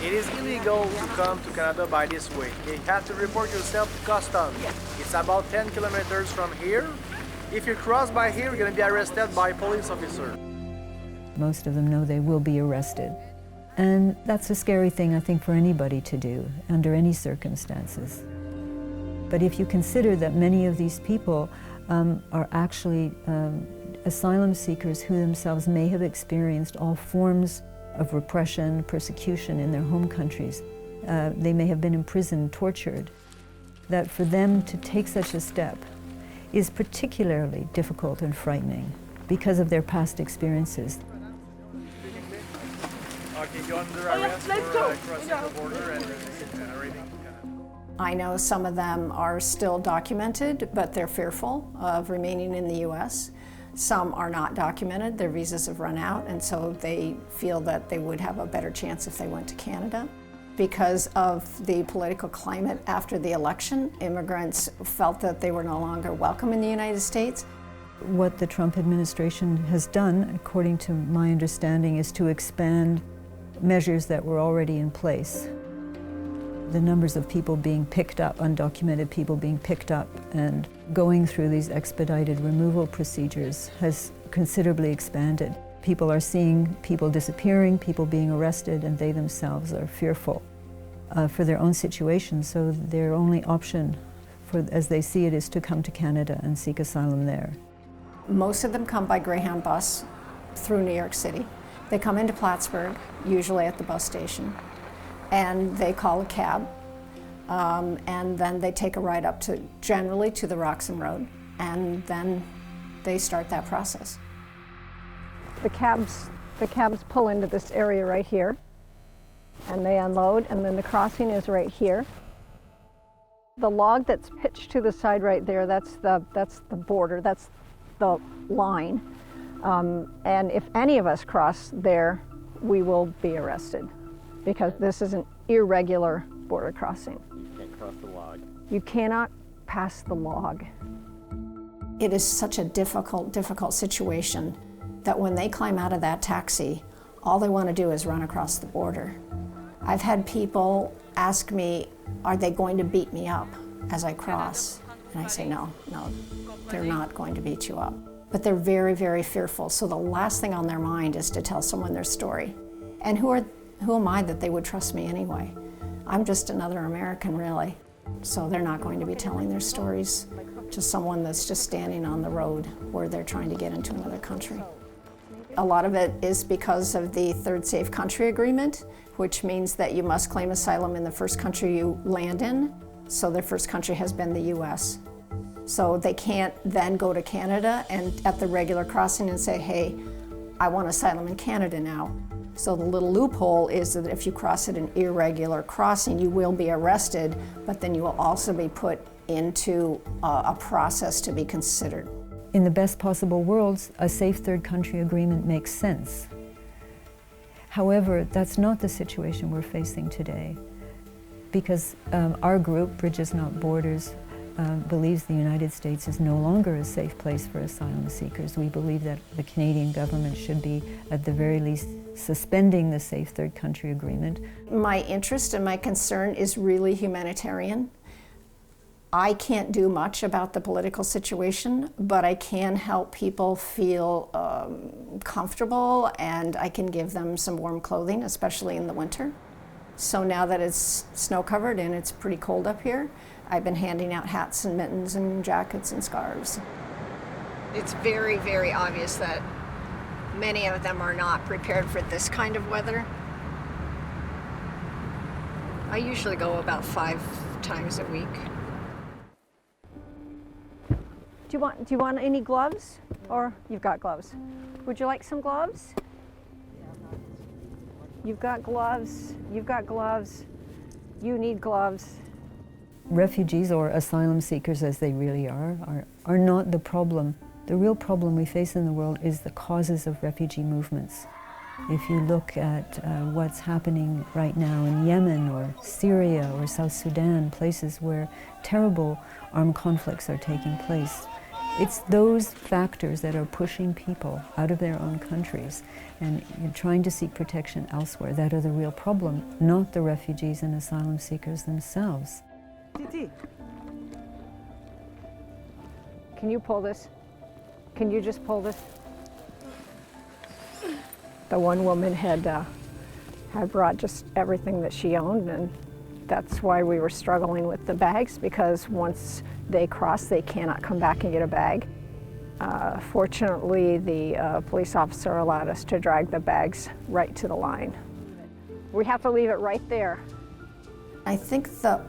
It is illegal to come to Canada by this way. You have to report yourself to customs. It's about 10 kilometers from here. If you cross by here, you're going to be arrested by a police officer. Most of them know they will be arrested. And that's a scary thing, I think, for anybody to do under any circumstances. But if you consider that many of these people are actually asylum seekers who themselves may have experienced all forms of repression, persecution in their home countries. They may have been imprisoned, tortured. That for them to take such a step is particularly difficult and frightening because of their past experiences. Okay, you're under arrest for crossing the border and raiding. I know some of them are still documented, but they're fearful of remaining in the U.S. Some are not documented, their visas have run out, and so they feel that they would have a better chance if they went to Canada. Because of the political climate after the election, immigrants felt that they were no longer welcome in the United States. What the Trump administration has done, according to my understanding, is to expand measures that were already in place. The numbers of people being picked up, undocumented people being picked up and going through these expedited removal procedures has considerably expanded. People are seeing people disappearing, people being arrested, and they themselves are fearful for their own situation. So their only option, as they see it, is to come to Canada and seek asylum there. Most of them come by Greyhound bus through New York City. They come into Plattsburgh, usually at the bus station, and they call a cab, and then they take a ride up to, generally to the Roxham Road, and then they start that process. The cabs pull into this area right here, and they unload, and then the crossing is right here. The log that's pitched to the side right there, that's the border, that's the line. And if any of us cross there, we will be arrested, because this is an irregular border crossing. You can't cross the log. You cannot pass the log. It is such a difficult situation that when they climb out of that taxi, all they want to do is run across the border. I've had people ask me, are they going to beat me up as I cross? And I say, no, they're not going to beat you up. But they're very, very fearful, so the last thing on their mind is to tell someone their story. And who am I that they would trust me anyway? I'm just another American, really. So they're not going to be telling their stories to someone that's just standing on the road where they're trying to get into another country. A lot of it is because of the Third Safe Country Agreement, which means that you must claim asylum in the first country you land in. So their first country has been the US. So they can't then go to Canada and at the regular crossing and say, hey, I want asylum in Canada now. So the little loophole is that if you cross at an irregular crossing, you will be arrested, but then you will also be put into a process to be considered. In the best possible worlds, a safe third country agreement makes sense. However, that's not the situation we're facing today, because our group, Bridges Not Borders, believes the United States is no longer a safe place for asylum seekers. We believe that the Canadian government should be, at the very least, suspending the safe third country agreement. My interest and my concern is really humanitarian. I can't do much about the political situation, but I can help people feel comfortable, and I can give them some warm clothing, especially in the winter. So now that it's snow-covered and it's pretty cold up here, I've been handing out hats and mittens and jackets and scarves. It's very, very obvious that many of them are not prepared for this kind of weather. I usually go about 5 times a week. Do you want any gloves? Or you've got gloves. Would you like some gloves? You've got gloves, you've got gloves, you need gloves. Refugees, or asylum seekers as they really are not the problem. The real problem we face in the world is the causes of refugee movements. If you look at what's happening right now in Yemen or Syria or South Sudan, places where terrible armed conflicts are taking place, It's those factors that are pushing people out of their own countries and trying to seek protection elsewhere that are the real problem, not the refugees and asylum seekers themselves. Titi, can you pull this? Can you just pull this? The one woman had brought just everything that she owned, and that's why we were struggling with the bags, because once they cross, they cannot come back and get a bag. Fortunately, the police officer allowed us to drag the bags right to the line. We have to leave it right there. I think the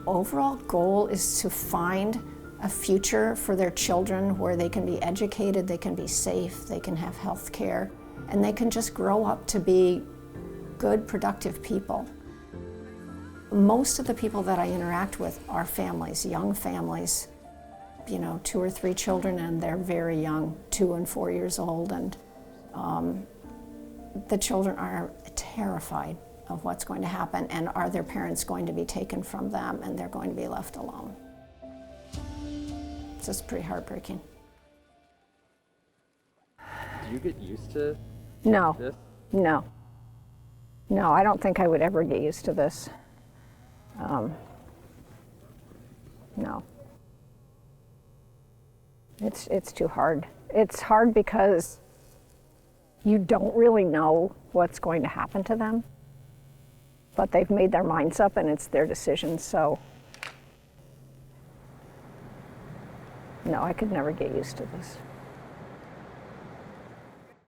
overall goal is to find a future for their children where they can be educated, they can be safe, they can have health care, and they can just grow up to be good, productive people. Most of the people that I interact with are families, young families, 2 or 3 children, and they're very young, 2 and 4 years old, and the children are terrified of what's going to happen, and are their parents going to be taken from them and they're going to be left alone. It's just pretty heartbreaking. Do you get used to No, this? no. No, I don't think I would ever get used to this. No. It's too hard. It's hard because you don't really know what's going to happen to them, but they've made their minds up and it's their decision, so no, I could never get used to this.